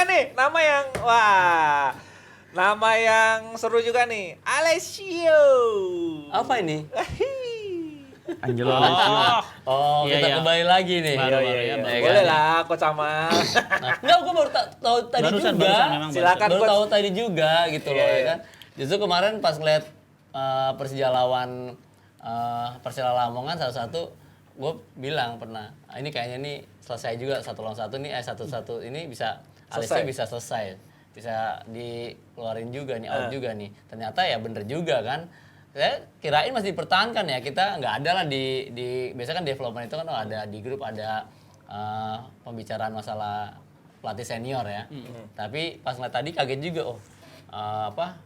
juga nih nama yang seru juga nih, Alessio. Apa ini? Angelo Alessio. Oh, Iya, kita iya. kembali lagi nih. Baru, Iya, ya, iya. baru. Boleh lah, Coach Amal. Enggak, gue baru tahu tadi Barusan juga. memang Silakan. Baru Coach. tahu tadi juga gitu Iya, loh iya. ya kan. Justru kemarin pas ngeliat Persija lawan Persela Lamongan salah satu gue bilang pernah ini kayaknya nih selesai juga 1-1 nih 1-1 ini bisa Alessio bisa selesai. Bisa dikeluarin juga nih out juga nih. Ternyata ya bener juga kan. Saya kirain masih dipertahankan ya, kita nggak ada lah di biasanya kan development itu kan ada di grup ada pembicaraan masalah pelatih senior ya. Tapi pas ngeliat tadi kaget juga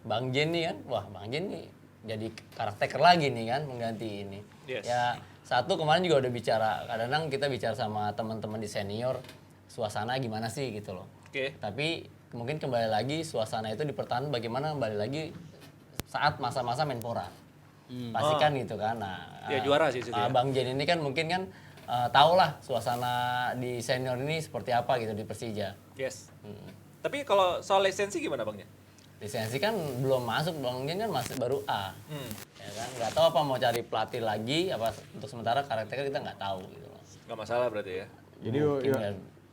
Bang Jen nih kan, wah Bang Jen nih jadi karakter lagi nih kan mengganti ini. Yes. Ya satu kemarin juga udah bicara, kadang-kadang kita bicara sama teman-teman di senior suasana gimana sih gitu loh. Oke. Tapi mungkin kembali lagi suasana itu dipertahankan bagaimana kembali lagi saat masa-masa Menpora. Pastikan gitu kan. Nah, Ya, juara sih itu ya. Bang Jen ini kan mungkin kan tahulah suasana di senior ini seperti apa gitu di Persija. Yes. Tapi kalau soal lisensi gimana Bang Jen? Lisensi kan belum masuk, Bang Jen kan masih baru A. Ya kan, nggak tahu apa mau cari pelatih lagi apa untuk sementara karakternya kita nggak tahu gitu loh. Nggak masalah berarti ya. Jadi Mungkin ya,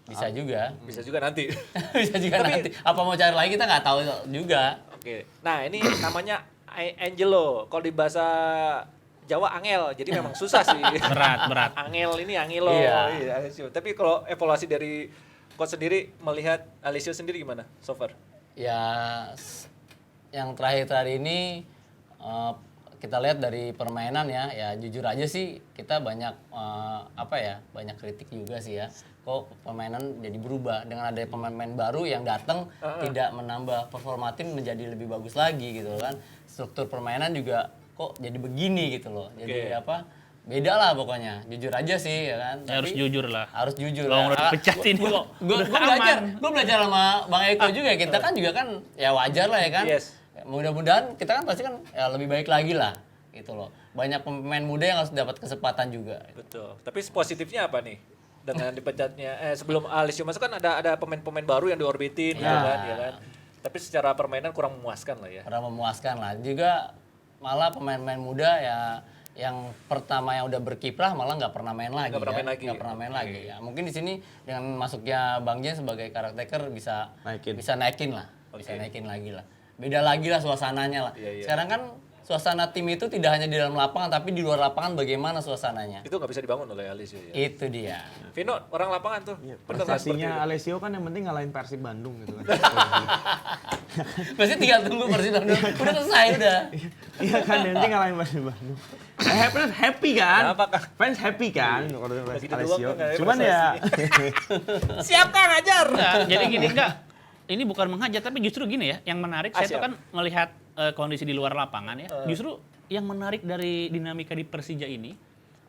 bisa juga. Bisa juga nanti. Bisa juga nanti. Apa mau cari lagi kita nggak tahu juga. Oke. Nah, ini namanya Angelo. Kalau di bahasa Jawa Angel. Jadi memang susah sih. Berat. Angel ini Angelo. Iya. Alessio. Tapi kalau evaluasi dari coach sendiri melihat Alessio sendiri gimana so far? Ya yang terakhir ini kita lihat dari permainan ya jujur aja sih kita banyak banyak kritik juga sih ya. Kok permainan jadi berubah dengan ada pemain-pemain baru yang datang tidak menambah performa tim menjadi lebih bagus lagi gitu kan. Struktur permainan juga kok jadi begini gitu loh. Jadi beda lah pokoknya. Jujur aja sih ya kan. Ya, harus jujur lah. Harus jujur. Kalau udah dipecat ini kok. Gue belajar sama Bang Eko juga. Kita kan juga kan ya wajar lah ya kan. Yes. Mudah-mudahan kita kan pasti kan ya lebih baik lagi lah gitu loh. Banyak pemain muda yang harus dapat kesempatan juga. Betul. Tapi positifnya apa nih? Dengan dipecatnya sebelum Alessio masuk kan ada pemain-pemain baru yang diorbitin gitu kan, ya kan. Tapi secara permainan kurang memuaskan lah ya. Kurang memuaskan lah. Juga malah pemain-pemain muda ya yang pertama yang udah berkiprah malah nggak pernah main lagi. Nggak pernah main lagi. Nggak pernah main lagi. Ya, mungkin di sini dengan masuknya Bang Jen sebagai karakter bisa naikin lah. Bisa naikin lagi lah. Beda lagi lah suasananya lah. Iya. Sekarang kan suasana tim itu tidak hanya di dalam lapangan tapi di luar lapangan bagaimana suasananya. Itu nggak bisa dibangun oleh Alessio ya. Itu dia. Vino, orang lapangan tuh. Iya, Bener nggak seperti prestasinya itu? Alessio kan yang penting ngalahin Persib Bandung gitu kan. Pasti tinggal tunggu Persib Bandung. Udah selesai udah. Iya kan, yang penting ngalahin Persib Bandung. Happy kan? Kenapa, Kang? Fans happy kan kalau Begitu doang Alessio. kan, nggak ada Cuman ya Siap Kang, ajar. Enggak, jadi gini ini bukan menghajar tapi justru gini ya, yang menarik saya tuh siap. kan melihat kondisi di luar lapangan ya. Justru yang menarik dari dinamika di Persija ini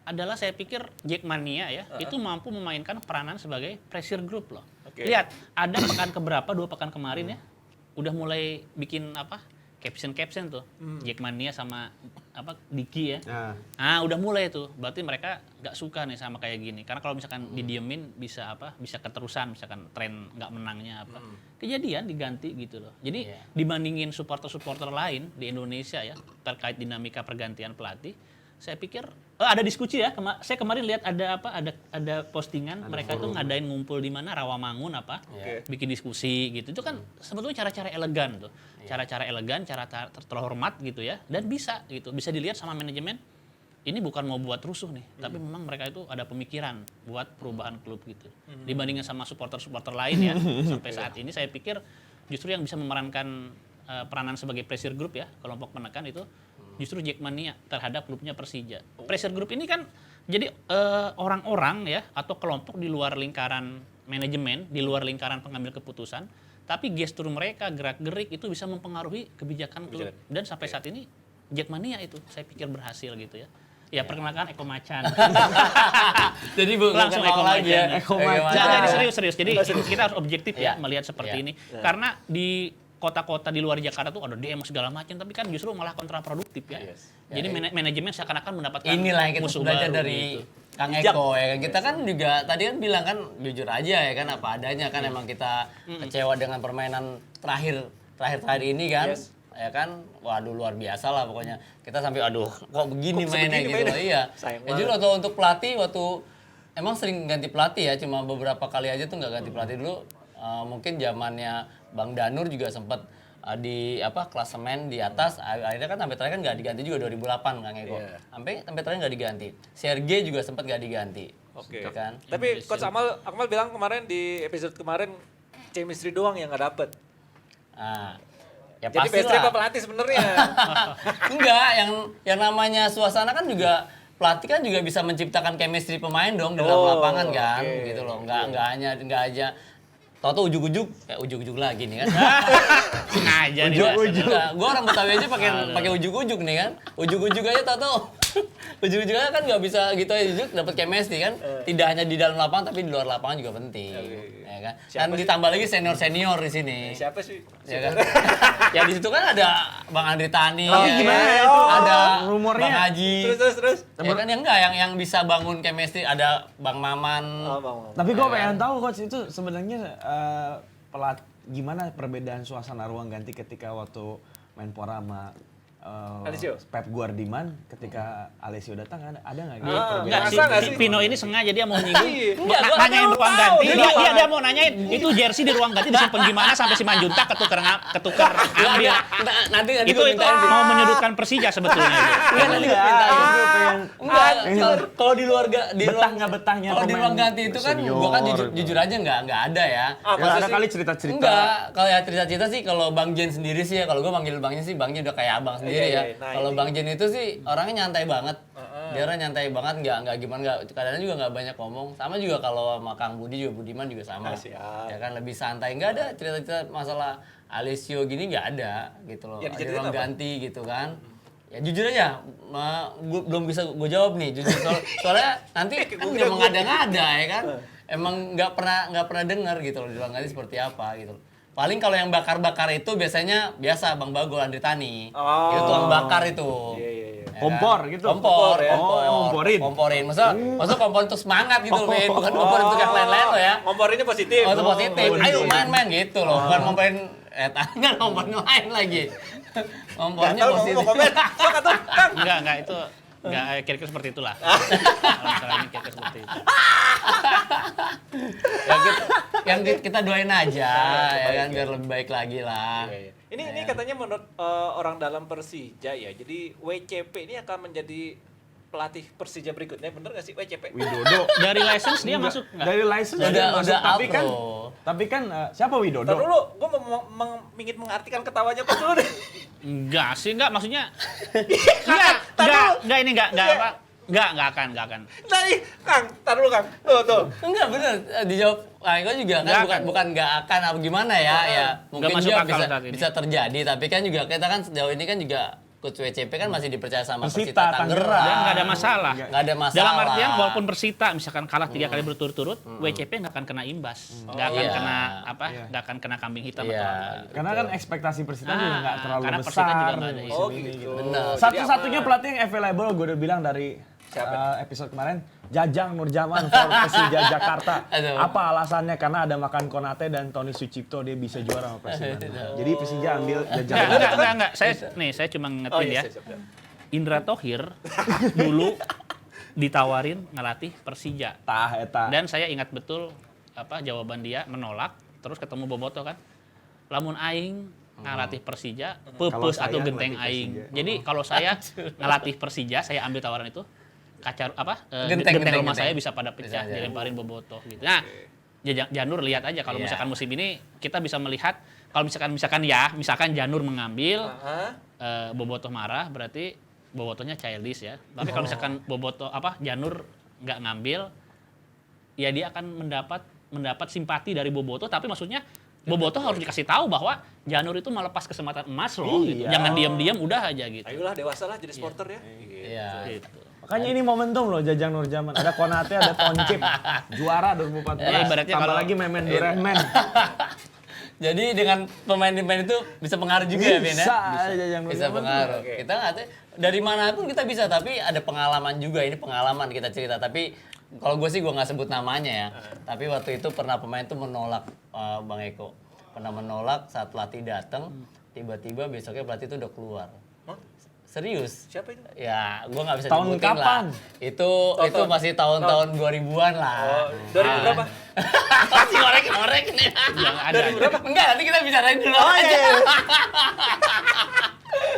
adalah saya pikir Jackmania ya, itu mampu memainkan peranan sebagai pressure group loh. Oke. Lihat, ada pekan keberapa 2 pekan kemarin ya, udah mulai bikin caption tuh. Jackmania sama Diki ya. nah, Udah mulai tuh. Berarti mereka nggak suka nih sama kayak gini. Karena kalau misalkan didiemin bisa bisa keterusan, misalkan tren nggak menangnya kejadian diganti gitu loh. Jadi dibandingin supporter-supporter lain di Indonesia ya terkait dinamika pergantian pelatih, saya pikir ada diskusi ya. Saya kemarin lihat ada postingan mereka tuh ngadain ngumpul di mana Rawamangun bikin diskusi gitu. Itu kan sebetulnya cara-cara elegan tuh. Cara-cara elegan, cara terhormat gitu ya. Dan bisa dilihat sama manajemen. Ini bukan mau buat rusuh nih, tapi memang mereka itu ada pemikiran buat perubahan klub gitu. Dibandingkan sama supporter-supporter lain ya, sampai saat ini saya pikir justru yang bisa memerankan peranan sebagai pressure group ya, kelompok penekan itu justru Jackmania terhadap klubnya Persija. Pressure group ini kan jadi orang-orang ya atau kelompok di luar lingkaran manajemen, di luar lingkaran pengambil keputusan, tapi gestur mereka, gerak-gerik itu bisa mempengaruhi kebijakan klub. Dan sampai saat ini Jackmania itu saya pikir berhasil gitu ya. Ya perkenalkan Eko Macan. Jadi Langsung Eko lagi ya. Macan. Eko Macan. Jadi serius. Jadi kita harus objektif ya melihat seperti ini. Karena di kota-kota di luar Jakarta tuh ada demo segala macam, tapi kan justru malah kontraproduktif ya. Jadi manajemen seakan-akan mendapatkan Inilah yang kita musuh belajar baru dari gitu. Kang Eko ya kan, kita kan juga tadi kan bilang kan jujur aja ya kan apa adanya kan, emang kita kecewa dengan permainan terakhir ini kan. Yes. Ya kan, waduh luar biasa lah pokoknya. Kita sampai aduh kok begini Kok mainnya sebegini gitu mainnya? loh. Iya. Sayang Ya justru untuk pelatih waktu emang sering ganti pelatih ya, cuma beberapa kali aja tuh nggak ganti pelatih dulu. Mungkin zamannya Bang Danur juga sempat di klasemen di atas, akhirnya kan sampai terakhir kan nggak diganti juga 2008 Kang Eko. Iya. Sampai terakhir nggak diganti. Sergei juga sempat nggak diganti. Oke. Ya kan? Tapi Coach Akmal bilang kemarin di episode kemarin chemistry doang yang nggak dapet. Nah, ya Jadi pasti Pestri apa lah. pelatih sebenarnya? Enggak, yang namanya suasana kan juga pelatih kan juga bisa menciptakan chemistry pemain dong di dalam lapangan kan, oke. gitu loh. Enggak aja tau ujuk-ujuk lagi nih kan. Sengaja nih. Ujuk-ujuk. Gua orang Betawi aja pakai ujuk-ujuk nih kan. Ujuk-ujuk aja tau ujung-ujungnya kan nggak bisa gitu aja ujuk dapat chemistry kan. Tidak hanya di dalam lapangan tapi di luar lapangan juga penting. Ya kan. Dan ditambah lagi senior di sini. Siapa sih? Ya kan? Ya di situ kan ada Bang Andri Tani, Tapi ya gimana kan? itu? Ada Rumornya. Bang Haji. Terus. Ya kan yang enggak yang bisa bangun chemistry ada Bang Maman. Oh, Bang. Tapi gue pengen tahu coach itu sebenarnya gimana perbedaan suasana ruang ganti ketika waktu Menpora sama Alessio? Pep Guardiola ketika Alessio datang ada nggak gitu Ah, perbedaan? Enggak, Masa nggak si sih? Pino ini sengaja dia mau nyinggung. Enggak, gua Nanyain kan ruang tahu, ganti. dia Dia lapangan. dia mau nanyain itu jersey di ruang ganti disimpan gimana sampai si Manjunta ketukar ambil. Nanti Itu mau menyudutkan Persija sebetulnya. Enggak, nanti gue Enggak, minta itu gue pengen Enggak, kalau di luar di betah ruang nggak betahnya kalau di pemain ruang ganti itu kan senior. gua kan jujur aja nggak ada ya. Ah, Ya, masa ada sih? kali cerita-cerita. Enggak, kalau ya cerita-cerita sih kalau Bang Jen sendiri sih ya, kalau gua manggil Bangnya sih Bangnya udah kayak abang sendiri Iya, ya. iya, nah Kalau ini. Bang Jen itu sih orangnya nyantai banget. Dia orang nyantai banget, nggak gimana, kadang-kadang juga nggak banyak ngomong. Sama juga kalau sama Kang Budi juga, Budiman juga sama. Ah, siap. Ya kan lebih santai, nggak ada cerita-cerita masalah Alessio gini nggak ada gitu loh. Ya, Ada dijadiin ruang apa? ganti gitu kan. Ya jujur aja, gua belum bisa gue jawab nih jujur soalnya nanti kan nggak mengada-ngada ya kan. Emang nggak pernah dengar gitu loh di ruang ganti seperti apa gitu. Paling kalau yang bakar-bakar itu biasanya biasa Bang Bagol Andri Tani. Oh. Itu tukang bakar itu. Iya. Ya kan? Kompor gitu? Kompor, ya? Ngomporin. Komporin. Masa kompor untuk semangat gitu loh, Min. Bukan kompor untuk yang lain-lain loh ya. Kompor ini positif. Oh, itu positif. Ayo main-main gitu loh. Bukan ngomporin tangan, ngomporin lain lagi. Kompornya Nggak tahu, positif. mau komen. Sok atuh, Kang. Enggak itu enggak kira-kira seperti itulah. Kalau misalnya ini kira-kira seperti itu. Ya, yang kita doain aja ya kan biar lebih baik lagi lah. Iya. Ini katanya menurut orang dalam Persija ya. Jadi WCP ini akan menjadi pelatih Persija berikutnya, bener nggak sih WCP? Widodo. Dari license dia masuk enggak? Dari license Udah- dia masuk, udah tapi kan outro. siapa Widodo? Ntar dulu, gue ingin mengartikan ketawanya kok dulu deh. Enggak sih, enggak maksudnya. Tar Enggak akan. Tadi, Kang, tar dulu Kang. Tuh. Enggak bener dijawab. Eko juga kan Nggak bukan akan. bukan nggak akan apa gimana ya ya mungkin masuk juga akal saat ini. bisa terjadi tapi kan juga kita kan sejauh ini kan juga coach WCP kan masih dipercaya sama Persita Persita Tangerang. Tangerang. Dan enggak ada masalah. Nggak ada masalah. Dalam artian walaupun Persita misalkan kalah 3 kali berturut-turut, WCP nggak akan kena imbas. Nggak akan Iya. kena nggak akan kena kambing hitam atau Iya. apa. Karena kan ekspektasi Persita juga nggak terlalu karena besar. Persita juga nggak ada di isu. Oh sini, gitu. Bener. Jadi Satu-satunya aman. pelatih yang available gue udah bilang dari Siapa? episode kemarin, Jajang Nurjaman for Persija Jakarta. Aduh. Apa alasannya? Karena ada makan Konate dan Tony Sucipto, dia bisa juara sama Persija. Jadi Persija ambil Jajang. Enggak. Saya cuma Oh ngetin iya, ya. siap. Indra Thohir dulu ditawarin ngelatih Persija. Tah eta. Dan saya ingat betul jawaban dia menolak, terus ketemu Boboto kan. Lamun aing ngelatih Persija, pepes Kalau atau saya genteng ngelatih aing. Persija. Jadi kalau saya ngelatih Persija, saya ambil tawaran itu Genteng rumah genteng. saya bisa pada pecah, Bisa, ya. dilemparin Boboto gitu. Nah, Janur lihat aja kalau Iya. misalkan musim ini kita bisa melihat kalau misalkan Janur mengambil Bobotoh marah berarti Bobotohnya childish ya. Tapi kalau misalkan Janur nggak ngambil, ya dia akan mendapat simpati dari Bobotoh. Tapi maksudnya Bobotoh harus dikasih tahu bahwa Janur itu melepas kesempatan emas loh. Gitu. Iya. Jangan diam-diam udah aja gitu. Ayolah dewasa lah jadi supporter ya. Iya. Gitu. Makanya ini momentum loh Jajang Nurjaman. Ada Konate, ada Toncip. Juara 2014. Ya, ibaratnya Tambah kalau- lagi Memen Durehman. Jadi dengan pemain-pemain itu bisa pengaruh juga ya, Ben ya? Bisa aja yang Bisa pengaruh. Kita nggak tahu, dari manapun kita bisa, tapi ada pengalaman juga. Ini pengalaman kita cerita. Tapi kalau gue sih gue nggak sebut namanya ya. Tapi waktu itu pernah pemain tuh menolak Bang Eko. Pernah menolak saat pelatih datang. Tiba-tiba besoknya pelatih itu udah keluar. Hah? Serius? Siapa itu? Ya, gue nggak bisa Tahun nyebutin kapan? lah. Itu masih tahun-tahun 2000-an lah. Oh, 2000 berapa? Masih ngorek-ngorek nih. Yang ada. Enggak, nanti kita bicarain dulu Oh, aja. iya.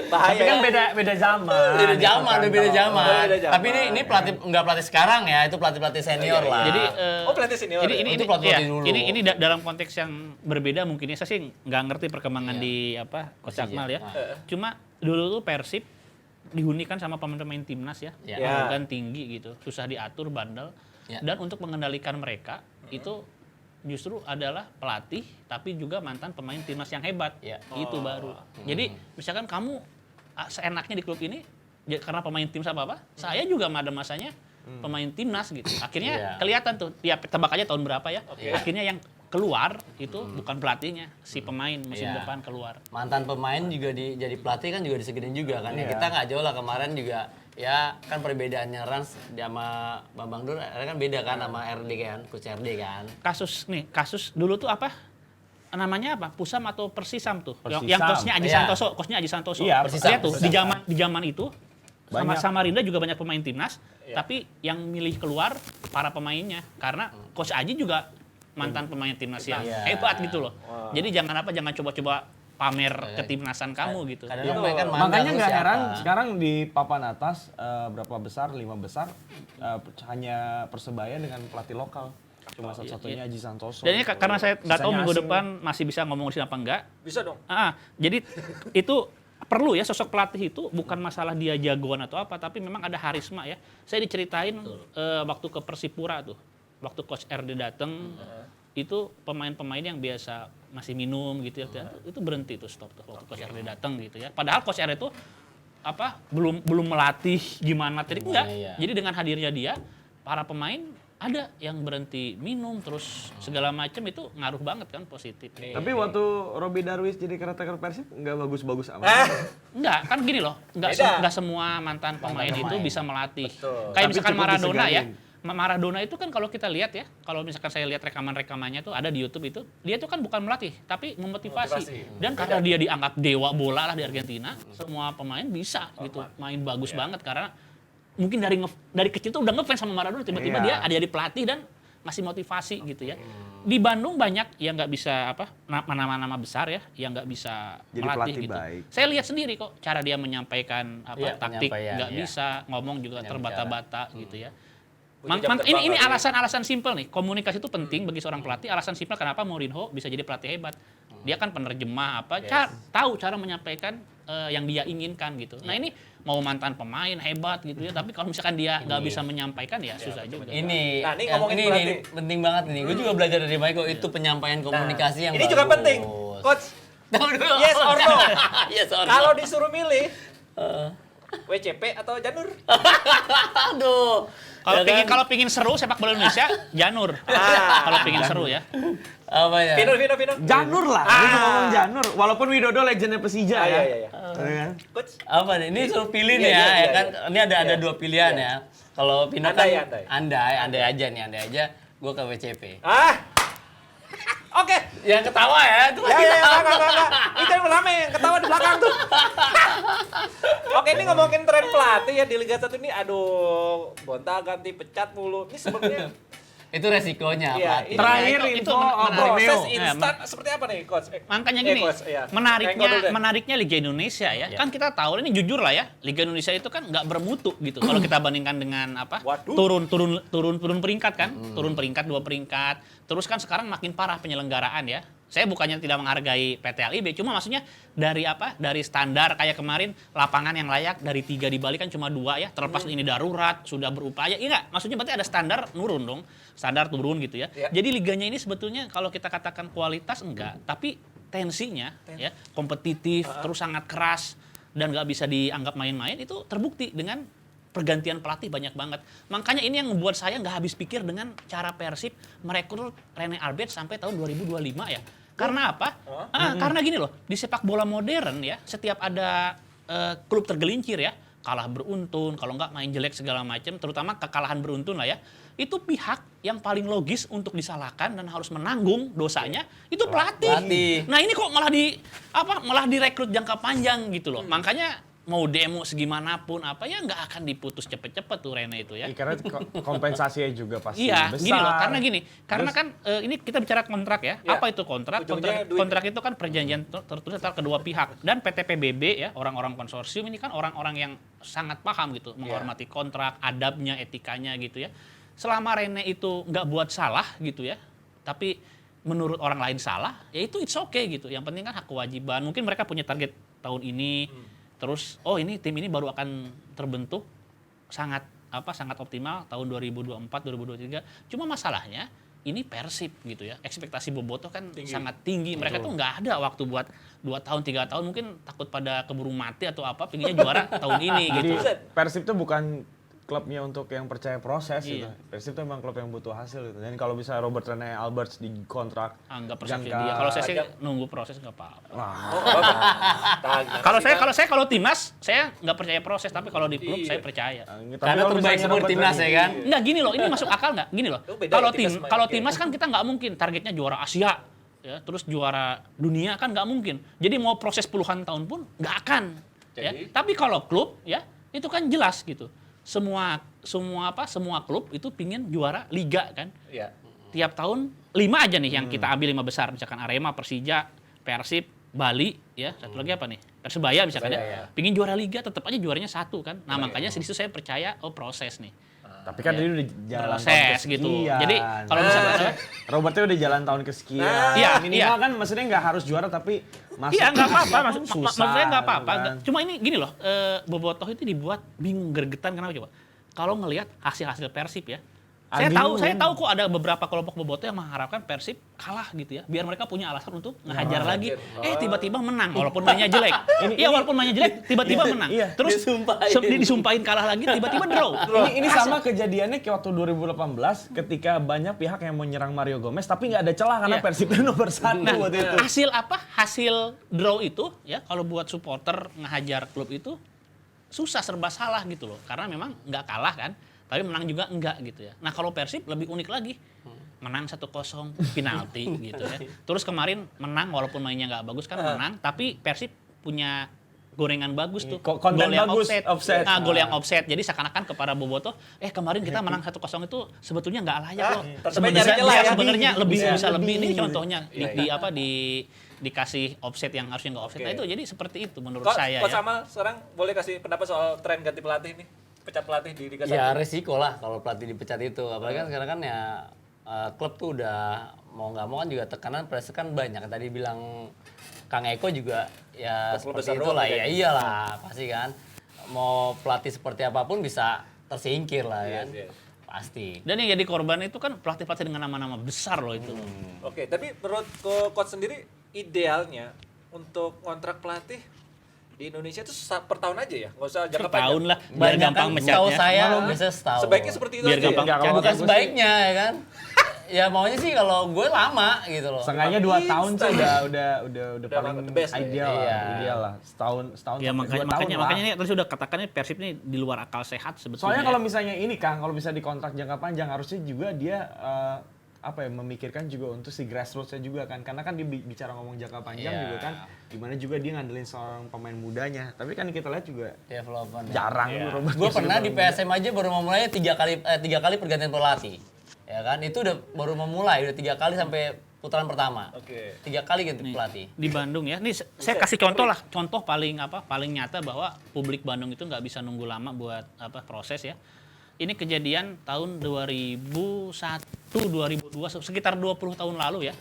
Bahaya. Tapi kan beda zaman. Beda zaman, itu kan beda kalau- zaman. beda zaman. Tapi ini pelatih enggak pelatih sekarang ya, itu pelatih senior Iya, iya. lah. Jadi Oh, pelatih senior. Ini, ya? ini, Itu ini, pelatih iya, dulu. ini dalam konteks yang berbeda mungkin ya. Saya sih nggak ngerti perkembangan di Coach Persija. Akmal ya. Ah. Cuma dulu tuh Persib dihunikan sama pemain-pemain timnas ya, Ya. kan tinggi gitu, susah diatur, bandel. Ya. Dan untuk mengendalikan mereka itu justru adalah pelatih, tapi juga mantan pemain timnas yang hebat. Ya. Itu baru. Jadi misalkan kamu seenaknya di klub ini, karena pemain tim apa-apa, saya juga ada masanya pemain timnas gitu. Akhirnya Iya. kelihatan tuh, tiap tebak aja tahun berapa ya. Oke. Akhirnya yang keluar itu bukan pelatihnya, si pemain musim Iya. depan keluar. Mantan pemain juga jadi pelatih kan juga disegedin juga kan. Ya, Iya. kita nggak jauh lah kemarin juga ya kan perbedaannya Rans sama Bambang Dur kan beda kan sama RD kan, Coach RD kan. Kasus dulu tuh apa? Namanya apa? Pusam atau Persisam tuh. Persisam. Yang coachnya Aji Iya. Santoso, coachnya Aji Santoso. Iya, Persisam. Lihat tuh di zaman itu sama Banyak. Samarinda juga banyak pemain timnas, Iya. tapi yang milih keluar para pemainnya karena Coach Aji juga mantan pemain timnas yang Iya. hebat gitu loh. Wah. Jadi jangan coba-coba pamer ketimnasan kamu gitu. Kadang mereka kan Makanya nggak siapa? heran sekarang di papan atas berapa besar, 5 besar hanya Persebaya dengan pelatih lokal. Cuma satu-satunya Aji Santoso. Dan ini karena saya nggak tahu Sisanya minggu asing. depan masih bisa ngomong di sini apa enggak. Bisa dong. Jadi itu perlu ya, sosok pelatih itu bukan masalah dia jagoan atau apa, tapi memang ada harisma ya. Saya diceritain waktu ke Persipura tuh, waktu Coach RD datang, itu pemain-pemain yang biasa masih minum gitu ya, itu berhenti tuh, stop tuh waktu Coach RD datang gitu ya. Padahal Coach RD itu belum melatih gimana tadi enggak. Iya. Jadi dengan hadirnya dia, para pemain ada yang berhenti minum terus segala macam, itu ngaruh banget kan, positif. Tapi waktu Robby Darwis jadi caretaker Persib nggak bagus-bagus amat. Enggak, kan gini loh, Beda. enggak semua mantan pemain itu pemain. bisa melatih. Betul. Kayak Tapi misalkan cukup Maradona ya. disegani. Maradona itu kan kalau kita lihat ya, kalau misalkan saya lihat rekaman-rekamannya tuh ada di YouTube itu, dia tuh kan bukan melatih, tapi memotivasi. Motivasi. Dan karena dia dianggap dewa bola lah di Argentina, semua pemain bisa gitu, main bagus banget karena mungkin dari kecil tuh udah ngefans sama Maradona, tiba-tiba Iya. dia jadi pelatih dan ngasih motivasi gitu ya. Di Bandung banyak yang nggak bisa nama-nama besar ya, yang nggak bisa Jadi melatih pelatih gitu. baik. Saya lihat sendiri kok cara dia menyampaikan Iya, taktik, penyampaian, nggak iya. bisa ngomong juga Banyak terbata-bata gitu ya. Punya jam terbang Ini kali ya. alasan-alasan simpel nih. Komunikasi itu penting bagi seorang pelatih. Alasan simpel kenapa Mourinho bisa jadi pelatih hebat. Dia kan penerjemah tahu cara menyampaikan yang dia inginkan gitu. Nah ini mau mantan pemain hebat gitu ya, tapi kalau misalkan dia nggak bisa menyampaikan ya susah juga. Ini, Nah, ini yang ngomongin ini pelatih. penting banget nih. Gue juga belajar dari Maiko itu penyampaian komunikasi yang Ini juga bagus. penting. Coach, Tahu dulu. Yes or no? Yes or no. kalau disuruh milih WCP atau Janur? Aduh. Kalau Ya pingin kan? kalau pingin seru sepak bola Indonesia, Janur. Kalau pingin seru ya. Apa ya? Vino. Janur lah, dia cuma ngomong Janur. Walaupun Widodo legendnya Persija ya. Iya. Iya kan? Coach, Apa nih? Ini suruh pilih nih Iya, ya, iya, ya kan? iya. Ini ada Iya. dua pilihan Iya. ya. Kalau Pino Andai, kan andai. andai aja. Gue ke WCP. Oke. Yang ketawa ya, itu lagi Ya, ketawa. enggak. Itu yang pertama yang ketawa di belakang tuh. Oke, ini ngomongin tren pelatih ya di Liga 1 ini, aduh, gonta-ganti pecat mulu. Ini sebenarnya Itu resikonya Iya, pelatih. Terakhir Itu info menarik. Borneo. proses instan seperti apa nih, Coach? Makanya gini, Coach, iya. Tengok dulu deh. menariknya Liga Indonesia ya. Kan kita tahu ini jujur lah ya, Liga Indonesia itu kan nggak bermutu gitu. Kalau kita bandingkan dengan Waduh. turun peringkat kan, turun peringkat 2 peringkat. Terus kan sekarang makin parah penyelenggaraan ya. Saya bukannya tidak menghargai PT LIB, cuma maksudnya dari standar kayak kemarin lapangan yang layak dari 3 di Bali kan cuma 2 ya, terlepas ini darurat sudah berupaya, iya nggak? Maksudnya berarti ada standar nurun dong, standar turun gitu ya. Iya. Jadi liganya ini sebetulnya kalau kita katakan kualitas enggak, tapi tensinya ya kompetitif, terus sangat keras dan nggak bisa dianggap main-main, itu terbukti dengan pergantian pelatih banyak banget. Makanya ini yang membuat saya nggak habis pikir dengan cara Persib merekrut Rene Albert sampai tahun 2025 ya. Karena apa? Karena gini loh, di sepak bola modern ya, setiap ada klub tergelincir ya, kalah beruntun, kalau nggak main jelek segala macam, terutama kekalahan beruntun lah ya, itu pihak yang paling logis untuk disalahkan dan harus menanggung dosanya itu pelatih. Nah ini kok malah direkrut jangka panjang gitu loh. Makanya mau demo segimanapun ya nggak akan diputus cepet-cepet tuh Rene itu ya. Karena kompensasinya juga pasti Iya, besar. gini loh, karena kan ini kita bicara kontrak ya. Apa itu kontrak? Kontrak itu kan perjanjian tertulis antara kedua pihak. Dan PT PBB ya, orang-orang konsorsium ini kan orang-orang yang sangat paham gitu, menghormati kontrak, adabnya, etikanya gitu ya. Selama Rene itu nggak buat salah gitu ya, tapi menurut orang lain salah, ya itu it's okay gitu. Yang penting kan hak kewajiban. Mungkin mereka punya target tahun ini. Terus, ini tim ini baru akan terbentuk sangat optimal tahun 2024, 2023. Cuma masalahnya ini Persib gitu ya. Ekspektasi Bobotoh kan sangat tinggi. Mereka tuh nggak ada waktu buat 2 tahun, 3 tahun, mungkin takut pada keburu mati atau apa, pinginnya juara tahun ini gitu. Jadi Persib tuh bukan klubnya untuk yang percaya proses gitu. Persib tuh emang klub yang butuh hasil gitu. Dan kalau bisa Robert Rene Alberts di kontrak Anggap persepsi dia. Kalau saya sih nunggu proses nggak apa-apa. Kalau timnas saya nggak percaya proses, tapi kalau di klub saya percaya. Karena terbaik seperti timnas ya kan. Nggak gini loh, ini masuk akal nggak? Gini loh. Kalau timnas kan kita nggak mungkin targetnya juara Asia, ya, terus juara dunia kan nggak mungkin. Jadi mau proses puluhan tahun pun nggak akan. Ya. Tapi kalau klub ya itu kan jelas gitu. Semua klub itu pingin juara liga kan. Iya. Tiap tahun 5 aja nih yang kita ambil 5 besar, misalkan Arema, Persija, Persib, Bali, ya satu lagi apa nih? Persebaya misalkan ya. Pingin juara liga, tetap aja juaranya 1 kan. Nah makanya di situ saya percaya proses nih. Tapi kan dia udah jalan proses gitu. Jadi kalau misalnya Robertnya udah jalan tahun kesekian. Minimal kan maksudnya nggak harus juara tapi masuk. Iya nggak apa-apa, maksudnya nggak apa-apa. Cuma ini gini loh, Bobotoh itu dibuat bingung gregetan kenapa coba? Kalau ngelihat hasil Persib ya. Saya tahu kok ada beberapa kelompok Bobotoh yang mengharapkan Persib kalah gitu ya, biar mereka punya alasan untuk ngehajar lagi. Tiba-tiba menang walaupun mainnya jelek. Walaupun mainnya jelek tiba-tiba menang. Terus disumpahin kalah lagi tiba-tiba draw. Ini sama kejadiannya kayak waktu 2018 ketika banyak pihak yang mau nyerang Mario Gomez tapi nggak ada celah karena Persib nomor 1 waktu itu. Hasil draw itu ya kalau buat supporter ngehajar klub itu susah, serba salah gitu loh. Karena memang nggak kalah kan. Tapi menang juga enggak gitu ya. Nah kalau Persib lebih unik lagi. Menang 1-0 penalti gitu ya. Terus kemarin menang walaupun mainnya nggak bagus kan menang. Tapi Persib punya gorengan bagus tuh. Konten gol yang bagus, offset. Nah, gol yang offset. Jadi seakan-akan kepada Bobotoh, kemarin kita menang 1-0 itu sebetulnya nggak layak loh. Sebenarnya lebih bisa lebih. Ini contohnya dikasih offset yang harusnya nggak offset. Nah itu jadi seperti itu menurut saya. Coach Amal sekarang boleh kasih pendapat soal tren ganti pelatih nih? Pecat pelatih di Liga 1. Ya resiko lah kalau pelatih dipecat itu. Apalagi kan sekarang kan ya klub tuh udah mau nggak mau kan juga tekanan pressure kan banyak. Tadi bilang Kang Eko juga ya seperti itulah. Ya iyalah pasti kan. Mau pelatih seperti apapun bisa tersingkir lah kan. Pasti. Dan yang jadi korban itu kan pelatih-pelatih dengan nama-nama besar loh itu. Oke, tapi menurut coach sendiri idealnya untuk kontrak pelatih di Indonesia itu per tahun aja ya, nggak usah jangka panjang. Tahun lah, biar gampang mecatnya. Setahu saya bisa setahun. Sebaiknya seperti itu biar aja. Gampang ya, bukan sebaiknya ya kan. Ya maunya sih kalau gue lama gitu loh. Seenggaknya 2 tahun sih udah paling ideal lah. Iya. Ideal lah. Setahun Ya sampai 2 tahun makanya ini tadi sudah katakannya Persib ini di luar akal sehat sebetulnya. Soalnya kalau misalnya ini Kang, kalau bisa dikontrak jangka panjang harusnya juga dia memikirkan juga untuk si grassroots-nya juga kan. Karena kan dia bicara ngomong jangka panjang juga kan. Gimana juga dia ngandelin seorang pemain mudanya. Tapi kan kita lihat juga development. jarang Gue pernah di PSM aja baru memulai 3 kali pergantian pelatih. Ya kan, itu udah baru memulai, udah 3 kali sampai putaran pertama. 3 kali ganti pelatih. Di Bandung ya. Nih saya kasih contoh paling nyata bahwa publik Bandung itu nggak bisa nunggu lama buat proses ya. Ini kejadian tahun 2001, 2002, sekitar 20 tahun lalu ya.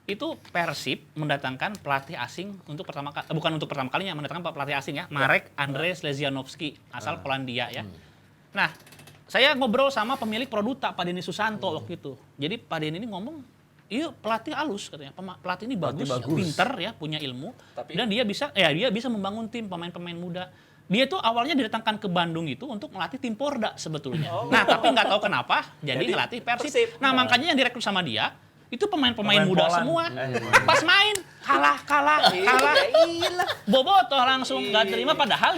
Itu Persib mendatangkan pelatih asing bukan untuk pertama kalinya mendatangkan pelatih asing ya, Marek Andrzej Lezianowski, asal Polandia ya. Nah, saya ngobrol sama pemilik Produta, Pak Denny Susanto waktu itu. Jadi Pak Denny ini ngomong, iya pelatih halus katanya, pelatih ini bagus. Pinter ya, punya ilmu, dan dia bisa membangun tim pemain-pemain muda. Dia tuh awalnya didatangkan ke Bandung itu untuk melatih tim Porda sebetulnya. Nah, tapi nggak tahu kenapa jadi ngelatih Persib. Nah, makanya yang direkrut sama dia itu pemain-pemain Pemain muda Poland. semua. Pas main kalah. Bobotoh langsung nggak terima padahal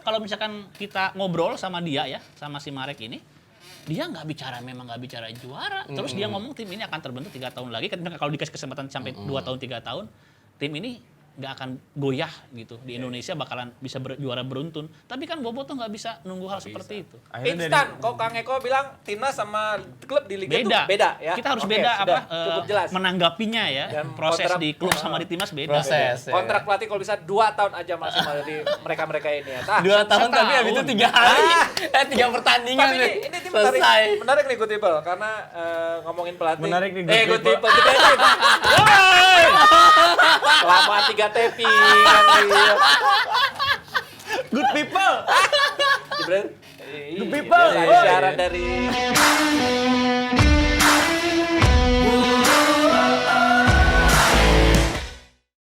kalau misalkan kita ngobrol sama dia ya, sama si Marek ini, dia nggak bicara juara. Terus dia ngomong tim ini akan terbentuk 3 tahun lagi. Kalau dikasih kesempatan sampai 2 tahun 3 tahun, tim ini nggak akan goyah gitu di Indonesia bakalan bisa juara beruntun. Tapi kan Bobotoh nggak bisa nunggu hal seperti itu. Akhirnya Instan, kok Kang Eko bilang timnas sama klub di liga itu Beda, beda ya. Kita harus Oke, beda sudah, apa cukup jelas. menanggapinya ya. Dan Proses kontrak- di klub sama di timnas beda. Proses. Ya. Kontrak pelatih kalau bisa 2 tahun aja maksimal di mereka ini ya. 2 tahun tapi habis itu 3 hari. 3 pertandingan Tapi nih. ini Selesai. menarik nih Gutibel karena ngomongin pelatih. Menarik nih Gutibel. Gutibel. Kelamaan 3 tepi kan iya. Good people. Jebret. Good people. Iya, isyarat dari